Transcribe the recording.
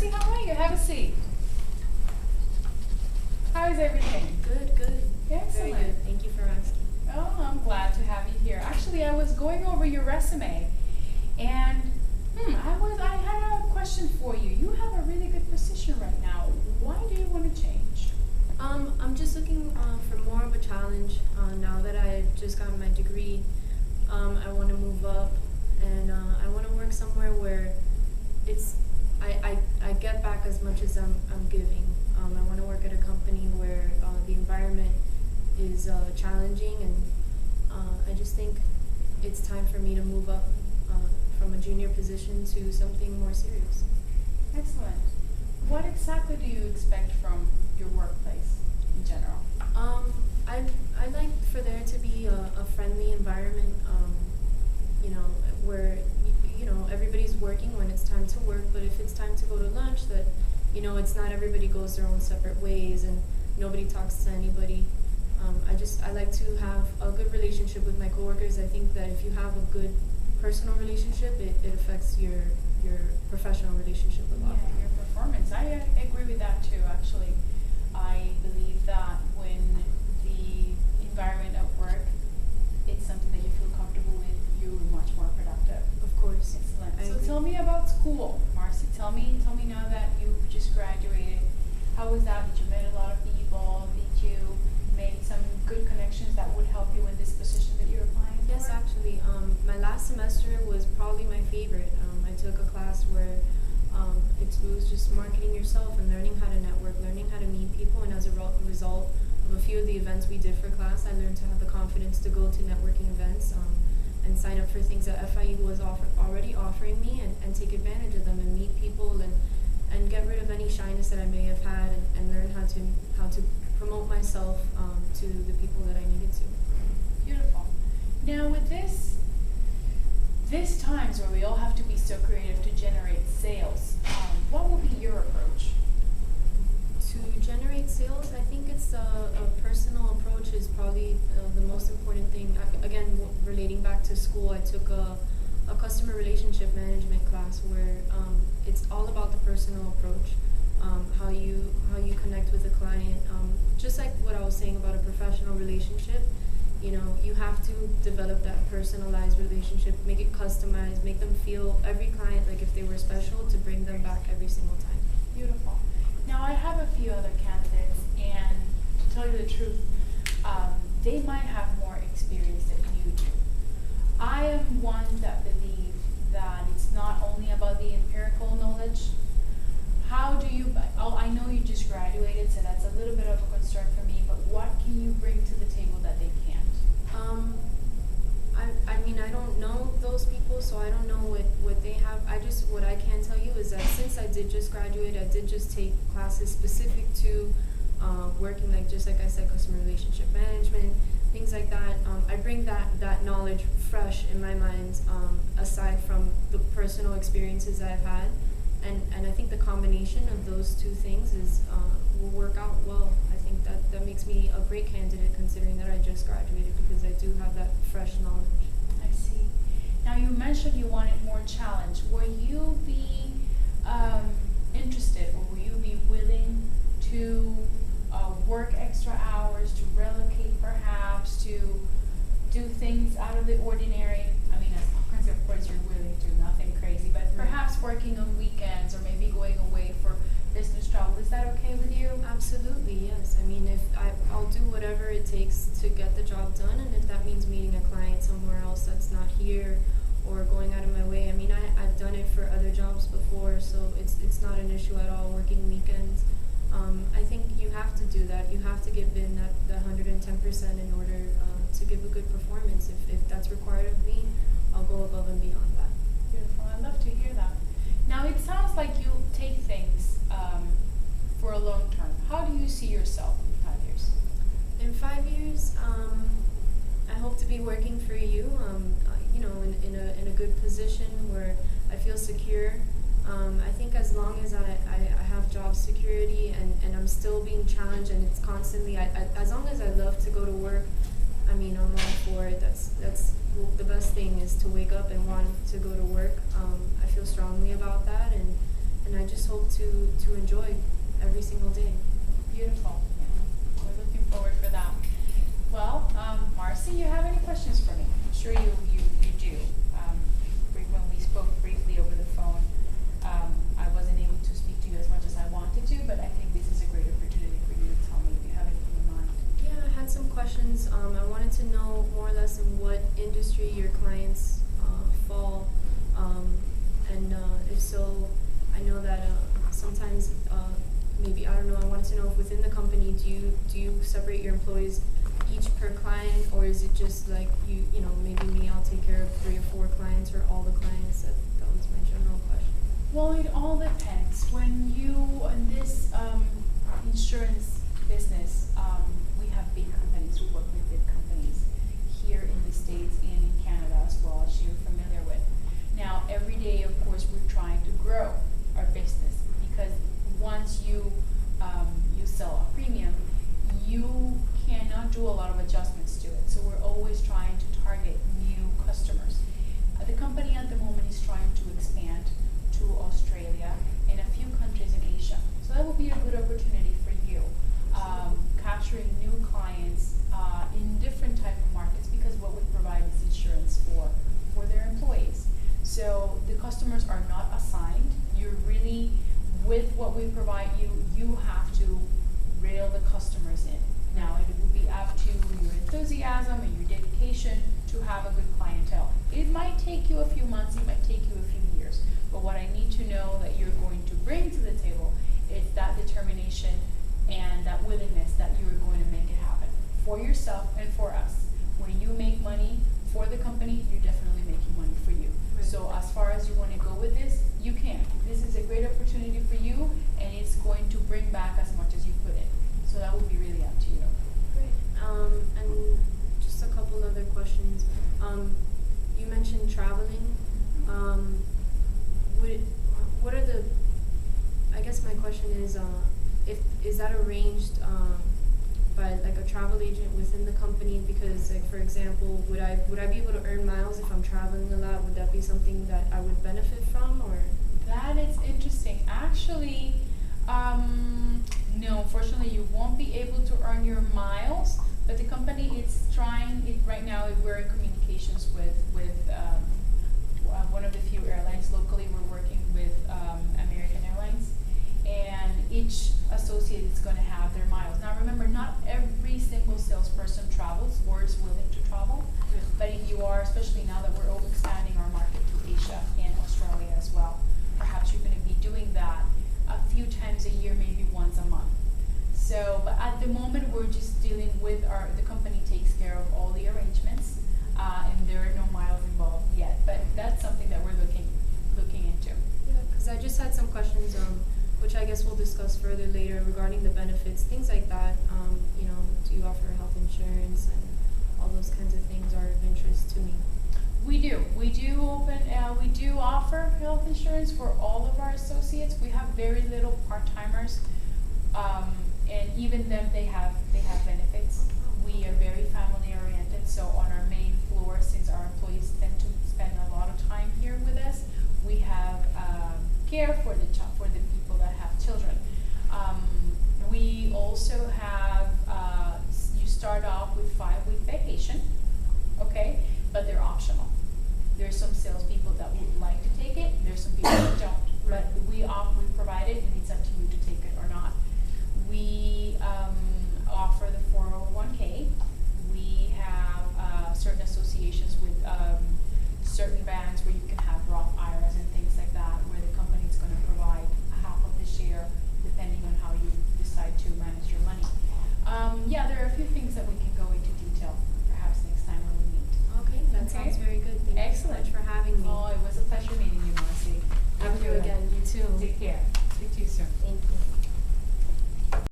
Marcy, how are you? Have a seat. How is everything? Good, good. Excellent. Very good. Thank you for asking. Oh, I'm glad to have you here. Actually, I was going over your resume, and I had a question for you. You have a really good position right now. Why do you want to change? I'm just looking for more of a challenge. Now that I just got my degree, I want to move up, and I want to work somewhere where I get back as much as I'm giving. I want to work at a company where the environment is challenging, and I just think it's time for me to move up from a junior position to something more serious. Excellent. What exactly do you expect from your workplace in general? I like for there to be a friendly environment, where everybody's working when it's time to work, but if it's time to go to lunch, that it's not everybody goes their own separate ways and nobody talks to anybody. I like to have a good relationship with my coworkers. I think that if you have a good personal relationship, it affects your professional relationship a lot. Yeah, your performance. I agree with that too, actually. I believe that when the environment at work, it's something that you feel comfortable with, you're much more productive. Of course. Excellent. I So agree. tell me about school, Marcy. Tell me now that you've just graduated, how was that? Did you meet a lot of people? Did you make some good connections that would help you in this position that you're applying for? Yes, actually. My last semester was probably my favorite. I took a class where it was just marketing yourself and learning how to network, learning how to meet people, and as a result of a few of the events we did for class, I learned to have the confidence to go to networking events and sign up for things that FIU was already offering me, and take advantage of them and meet people and get rid of any shyness that I may have had, and learn how to promote myself to the people that I needed to. Beautiful. Now with these times where we all have to be so creative to generate sales, what will be your approach? To generate sales, I think it's a personal approach is probably the most important thing. Again, relating back to school, I took a customer relationship management class where it's all about the personal approach, how you connect with a client. Just like what I was saying about a professional relationship, you have to develop that personalized relationship, make it customized, make them feel, every client, like if they were special, to bring them back every single time. Beautiful. Now I have a few other candidates, and to tell you the truth, they might have more experience than you do. I am one that believes that it's not only about the empirical knowledge. How do you, I know you just graduated, so that's a little bit of a concern for me, but what can you bring to the table that they can't? I don't know those people, so I don't know what they have. What I can tell you is that since I did just graduate, I did just take classes specific to working, just like I said, customer relationship management, things like that. I bring that knowledge fresh in my mind, aside from the personal experiences I've had. And I think the combination of those two things will work out well. I think that makes me a great candidate, considering that I just graduated, because I do have that fresh knowledge. I see. Now you mentioned you wanted more challenge. Will you be interested, or will you be willing to work extra hours, to relocate perhaps, to do things out of the ordinary? I mean, as long as of course you're willing to, nothing crazy, but perhaps working on weekends or maybe going away for business travel. Is that okay with you? Absolutely, yes. I mean, I'll do whatever it takes to get the job done, and if that means meeting a client somewhere else that's not here, or going out of my way. I mean, I've done it for other jobs before, so it's not an issue at all, working weekends. I think you have to do that. You have to give in the 110% in order to give a good performance. If that's required of me, I'll go above and beyond that. Beautiful. I'd love to hear that. Now, it sounds like you take things for a long term. How do you see yourself in 5 years? In 5 years, I hope to be working for you, in a good position where I feel secure. I think as long as I have job security and I'm still being challenged, and it's constantly, as long as I love to go to work, I mean, I'm all for it. That's the best thing is to wake up and want to go to work. I feel strongly about that, and I just hope to enjoy every single day. Beautiful. Yeah. We're looking forward for that. Well, Marcy, you have any questions for me? I'm sure you do. When we spoke briefly over the phone, I wasn't able to speak to you as much as I wanted to, but I think this is a great opportunity for you to tell me if you have anything in mind. Yeah, I had some questions. I wanted to know more or less in what industry your clients fall, and if so, I know that sometimes maybe, I don't know, I wanted to know if within the company do you separate your employees each per client, or is it just like you know, maybe me, I'll take care of 3 or 4 clients, or all the clients? That was my general question. Well, it all depends. When you, in this insurance business, we have big companies. We work with big companies here in the States and in Canada as well, as you're familiar with. Now, every day, of course, we're trying to grow our business, because once you sell a premium, you cannot do a lot of adjustments to it. So we're always trying to target new customers. The company at the moment is trying to expand to Australia and a few countries in Asia. So that will be a good opportunity for you, capturing new clients in different type of markets, because what we provide is insurance for their employees. So the customers are not assigned. You're really, with what we provide you, you have to reel the customers in. Now, it will be up to your enthusiasm and your dedication to have a good clientele. It might take you a few months, it might take you a few years, but what I need to know that you're going to bring to the table is that determination and that willingness that you're going to make it happen for yourself and for us. When you make money for the company, you're definitely making money for you. Right. So as far as you want to go with this, you can. This is a great opportunity for you, and it's going to bring back as much as you put in. So that would be really up to you. Great. And just a couple other questions. You mentioned traveling. What are the, I guess my question is is that arranged by like a travel agent within the company? Because, like, for example, would I be able to earn miles if I'm traveling a lot? Would that be something that I would benefit from, or? That is interesting. Actually, no, unfortunately you won't be able to earn your miles, but the company is trying it right now. We're in communications with one of the few airlines locally. We're working with American Airlines, and each associate is going to have their miles. Now remember, not every single salesperson travels or is willing to travel, but if you are, especially now that we're expanding our market to Asia and Australia as well, perhaps you're going to be doing that a few times a year, maybe once a month. So, but at the moment we're just dealing with the company takes care of all the arrangements, and there are no miles involved yet. But that's something that we're looking into. Yeah, because I just had some questions, which I guess we'll discuss further later, regarding the benefits, things like that. You know, do you offer health insurance, and all those kinds of things are of interest to me. We do. We do offer health insurance for all of our associates. We have very little part-timers, and even them, they have benefits. We are very family oriented, so on our main floor, since our employees tend to spend a lot of time here with us, we have care for the people that have children. We also have you start off with 5-week vacation, okay, but they're optional. There's some salespeople that would like to take it. There's some people that don't. But we provide it, and it's up to you to take it or not. We offer the 401k. We have certain associations with certain banks where you can have Roth IRAs and things like that, where the company is going to provide half of the share, depending on how you decide to manage your money. Yeah, there are a few things that we can go into detail, perhaps next time when we meet. Okay, that sounds very good. Thank you so much for having me. Oh, it was a pleasure meeting you, Marcy. Thank you again. You too. Take care. Speak to you soon. Thank you.